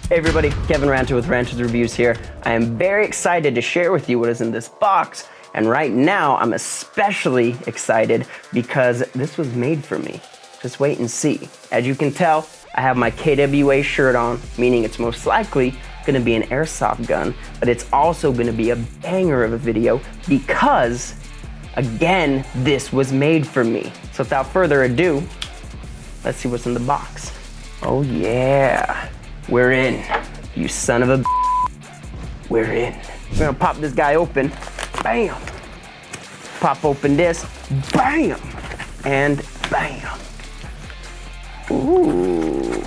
Hey everybody, Kevin Ranter with Ranter's Reviews here. I am very excited to share with you what is in this box, and right now I'm especially excited because this was made for me. Just wait and see. As you can tell, I have my KWA shirt on, meaning it's most likely gonna be an airsoft gun, but it's also gonna be a banger of a video because, again, this was made for me. So without further ado, let's see what's in the box. Oh yeah. We're in, you son of a b****. We're in. We're gonna pop this guy open, bam. Pop open this, bam, and bam. Ooh.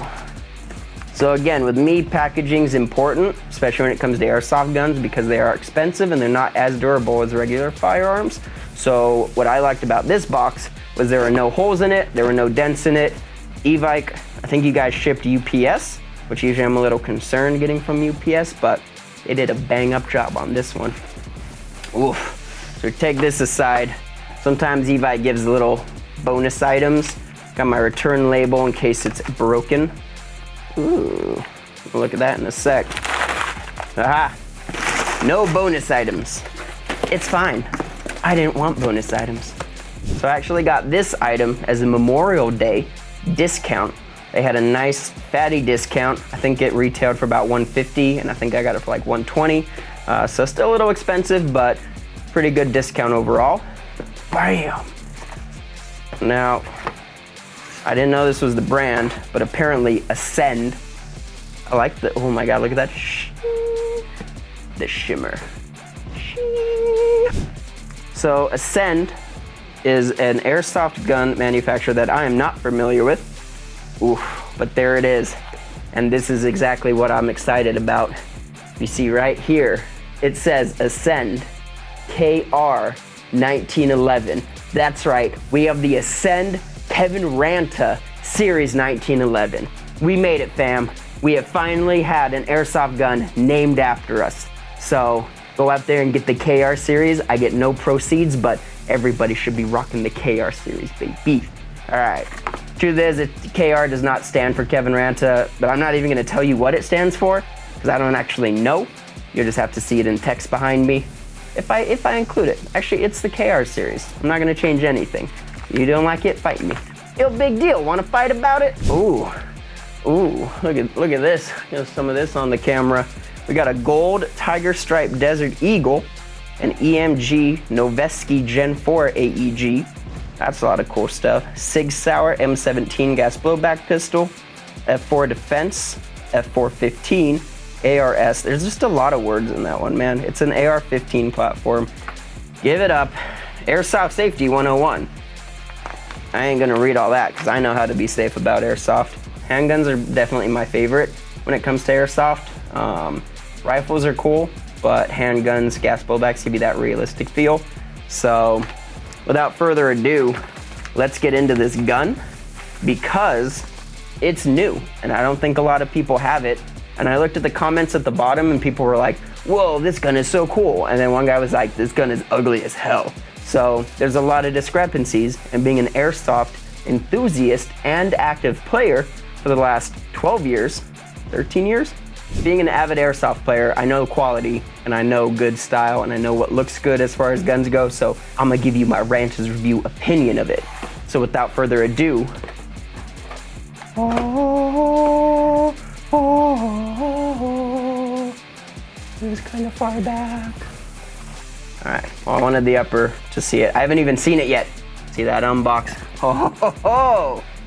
So again, with me, packaging's important, especially when it comes to airsoft guns because they are expensive and they're not as durable as regular firearms. So what I liked about this box was there were no holes in it, there were no dents in it. Evike, I think you guys shipped UPS, which usually I'm a little concerned getting from UPS, but they did a bang up job on this one. Oof. So take this aside. Sometimes Evike gives little bonus items. Got my return label in case it's broken. Ooh, we'll look at that in a sec. Aha, no bonus items. It's fine, I didn't want bonus items. So I actually got this item as a Memorial Day discount. They had a nice fatty discount. I think it retailed for about $150 and I think I got it for like $120. So still a little expensive, but pretty good discount overall. Bam! Now, I didn't know this was the brand, but apparently Ascend. I like the, oh my God, look at that. The shimmer. So Ascend is an airsoft gun manufacturer that I am not familiar with. Oof, but there it is. And this is exactly what I'm excited about. You see right here, it says Ascend KR 1911. That's right, we have the Ascend Kevin Ranter Series 1911. We made it, fam. We have finally had an airsoft gun named after us. So go out there and get the KR series. I get no proceeds, but everybody should be rocking the KR series, baby. All right. Truth is, KR does not stand for Kevin Ranter, but I'm not even gonna tell you what it stands for, because I don't actually know. You'll just have to see it in text behind me if I include it. Actually, it's the KR series. I'm not gonna change anything. You don't like it, fight me. Yo, big deal, wanna fight about it? Ooh, look at this. Get some of this on the camera. We got a gold Tiger Stripe Desert Eagle, an EMG Noveski Gen 4 AEG. That's a lot of cool stuff. Sig Sauer M17 gas blowback pistol, F4 defense, F415, ARS. There's just a lot of words in that one, man. It's an AR-15 platform. Give it up. Airsoft Safety 101. I ain't gonna read all that because I know how to be safe about airsoft. Handguns are definitely my favorite when it comes to airsoft. Rifles are cool, but handguns, gas blowbacks give you that realistic feel. So, without further ado, let's get into this gun because it's new and I don't think a lot of people have it. And I looked at the comments at the bottom and people were like, whoa, this gun is so cool. And then one guy was like, this gun is ugly as hell. So there's a lot of discrepancies, and being an airsoft enthusiast and active player for the last 12 years, 13 years, being an avid airsoft player, I know quality and I know good style and I know what looks good as far as guns go, so I'm gonna give you my Ranter's Review opinion of it. So without further ado, it was kind of far back. All right, well, I wanted the upper to see it. I haven't even seen it yet. See that unbox?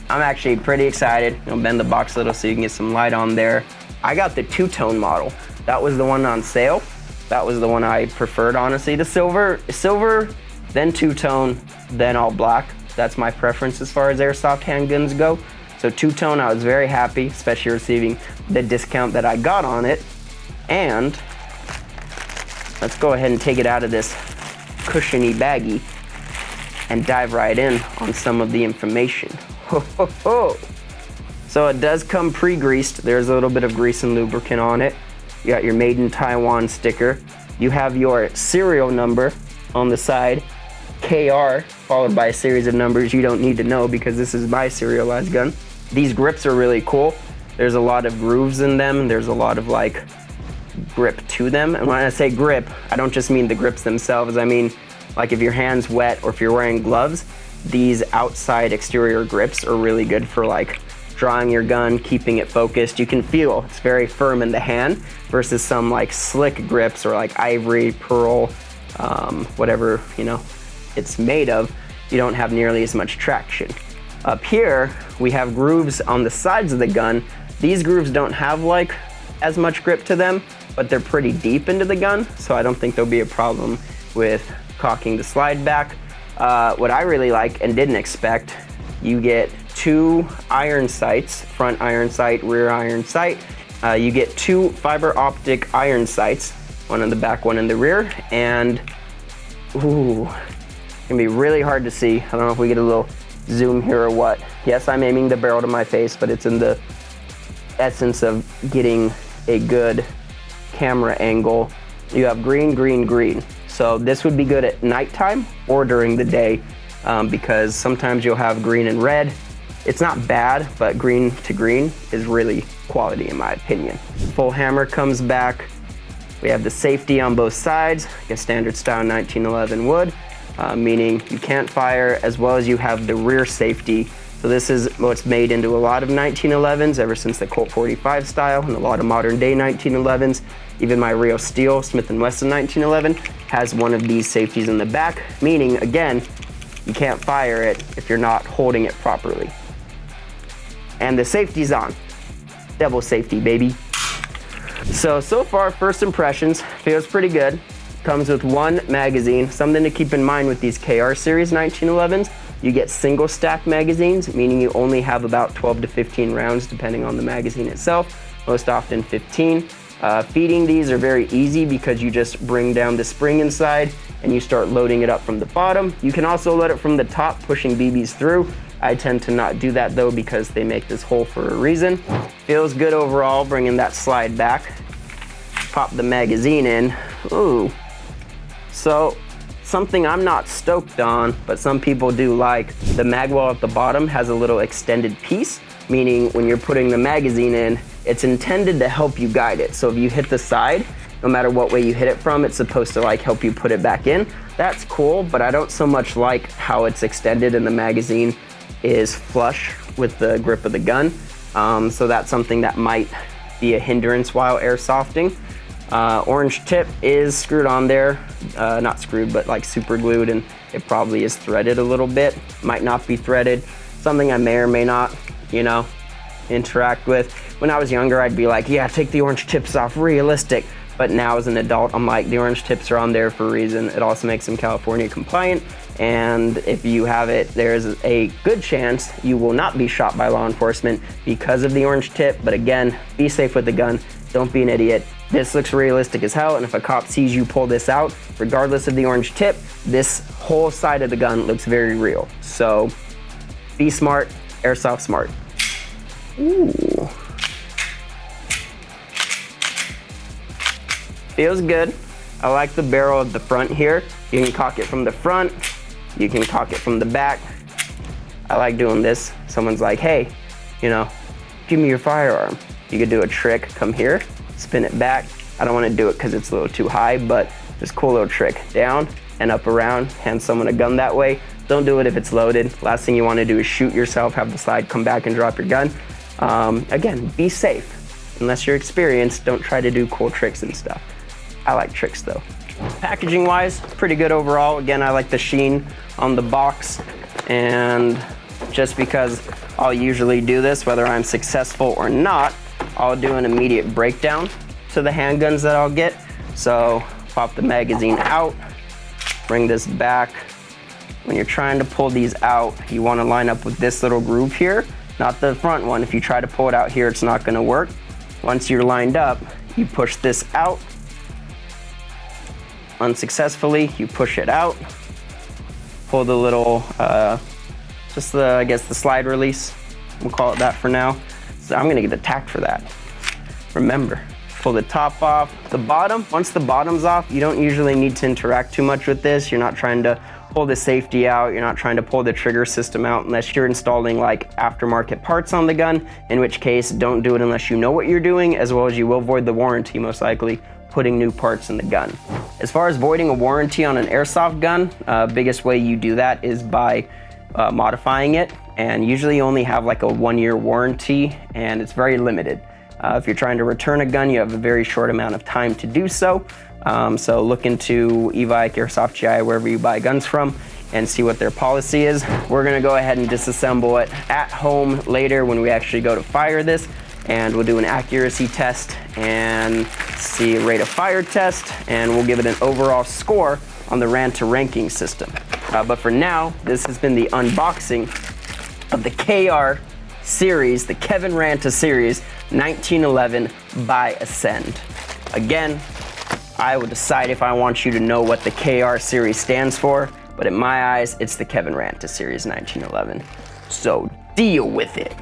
I'm actually pretty excited. I'll bend the box a little so you can get some light on there. I got the two-tone model. That was the one on sale. That was the one I preferred, honestly. The silver, then two-tone, then all black. That's my preference as far as airsoft handguns go. So two-tone, I was very happy, especially receiving the discount that I got on it. And let's go ahead and take it out of this cushiony baggie and dive right in on some of the information. So it does come pre-greased. There's a little bit of grease and lubricant on it. You got your Made in Taiwan sticker. You have your serial number on the side, KR, followed by a series of numbers you don't need to know because this is my serialized gun. These grips are really cool. there's a lot of grooves in them. There's a lot of like grip to them. And when I say grip, I don't just mean the grips themselves. I mean, like if your hand's wet or if you're wearing gloves, these outside exterior grips are really good for like drawing your gun, keeping it focused. You can feel it's very firm in the hand versus some like slick grips or like ivory, pearl, whatever, you know, it's made of. You don't have nearly as much traction. Up here, we have grooves on the sides of the gun. These grooves don't have like as much grip to them, but they're pretty deep into the gun, so I don't think there'll be a problem with cocking the slide back. What I really like and didn't expect, you get 2 iron sights, front iron sight, rear iron sight. You get 2 fiber optic iron sights, one in the back, one in the rear, and ooh, it's gonna be really hard to see. I don't know if we get a little zoom here or what. Yes, I'm aiming the barrel to my face, but it's in the essence of getting a good camera angle. You have green, green, green. So this would be good at nighttime or during the day because sometimes you'll have green and red. It's not bad, but green to green is really quality in my opinion. Full hammer comes back. We have the safety on both sides, like a standard style 1911 would, meaning you can't fire, as well as you have the rear safety. So this is what's made into a lot of 1911s ever since the Colt 45 style and a lot of modern day 1911s. Even my Rio Steel Smith & Wesson 1911 has one of these safeties in the back, meaning again, you can't fire it if you're not holding it properly. And the safety's on. Double safety, baby. So far, first impressions, feels pretty good. Comes with 1 magazine. Something to keep in mind with these KR series 1911s, you get single stack magazines, meaning you only have about 12 to 15 rounds depending on the magazine itself, most often 15. Feeding these are very easy because you just bring down the spring inside and you start loading it up from the bottom. You can also load it from the top, pushing BBs through. I tend to not do that though because they make this hole for a reason. Feels good overall, bringing that slide back. Pop the magazine in. Ooh. So something I'm not stoked on, but some people do like, the mag wall at the bottom has a little extended piece, meaning when you're putting the magazine in, it's intended to help you guide it. So if you hit the side, no matter what way you hit it from, it's supposed to like help you put it back in. That's cool, but I don't so much like how it's extended and the magazine is flush with the grip of the gun. So that's something that might be a hindrance while airsofting. Orange tip is screwed on there, not screwed, but like super glued, and it probably is threaded a little bit. Might not be threaded. Something I may or may not, you know, interact with. When I was younger, I'd be like, yeah, take the orange tips off, realistic. But now as an adult, I'm like, the orange tips are on there for a reason. It also makes them California compliant. And if you have it, there's a good chance you will not be shot by law enforcement because of the orange tip. But again, be safe with the gun. Don't be an idiot. This looks realistic as hell, and if a cop sees you pull this out, regardless of the orange tip, this whole side of the gun looks very real. So be smart, airsoft smart. Ooh. Feels good. I like the barrel of the front here. You can cock it from the front, you can cock it from the back. I like doing this. Someone's like, hey, you know, give me your firearm. You could do a trick, come here, spin it back. I don't want to do it because it's a little too high, but just cool little trick. Down and up around, hand someone a gun that way. Don't do it if it's loaded. Last thing you want to do is shoot yourself, have the slide come back and drop your gun. Again, be safe. Unless you're experienced, don't try to do cool tricks and stuff. I like tricks though. Packaging wise, pretty good overall. Again, I like the sheen on the box, and just because I'll usually do this, whether I'm successful or not, I'll do an immediate breakdown to the handguns that I'll get. So pop the magazine out, bring this back. When you're trying to pull these out, you want to line up with this little groove here, not the front one. If you try to pull it out here, it's not going to work. Once you're lined up, you push this out. Unsuccessfully, you push it out. Pull the little, I guess the slide release. We'll call it that for now. So I'm gonna get attacked for that. Remember, pull the top off. The bottom, once the bottom's off, you don't usually need to interact too much with this. You're not trying to pull the safety out, you're not trying to pull the trigger system out unless you're installing like aftermarket parts on the gun, in which case don't do it unless you know what you're doing, as well as you will void the warranty most likely putting new parts in the gun. As far as voiding a warranty on an airsoft gun, biggest way you do that is by modifying it, and usually you only have like a 1-year warranty and it's very limited. If you're trying to return a gun, you have a very short amount of time to do so. So look into Evike, Airsoft GI, wherever you buy guns from, and see what their policy is. We're gonna go ahead and disassemble it at home later when we actually go to fire this, and we'll do an accuracy test and see a rate of fire test, and we'll give it an overall score on the Ranta ranking system. But for now, this has been the unboxing of the KR series, the Kevin Ranta series 1911 by Ascend. Again, I will decide if I want you to know what the KR series stands for, but in my eyes, it's the Kevin Ranta series 1911. So deal with it.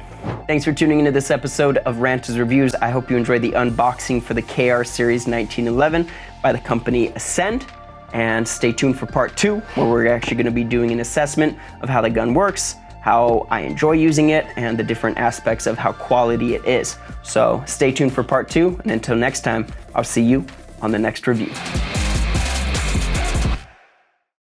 Thanks for tuning into this episode of Ranta's Reviews. I hope you enjoyed the unboxing for the KR series 1911 by the company Ascend. And stay tuned for part 2, where we're actually going to be doing an assessment of how the gun works, how I enjoy using it, and the different aspects of how quality it is. So stay tuned for part 2, and until next time, I'll see you on the next review.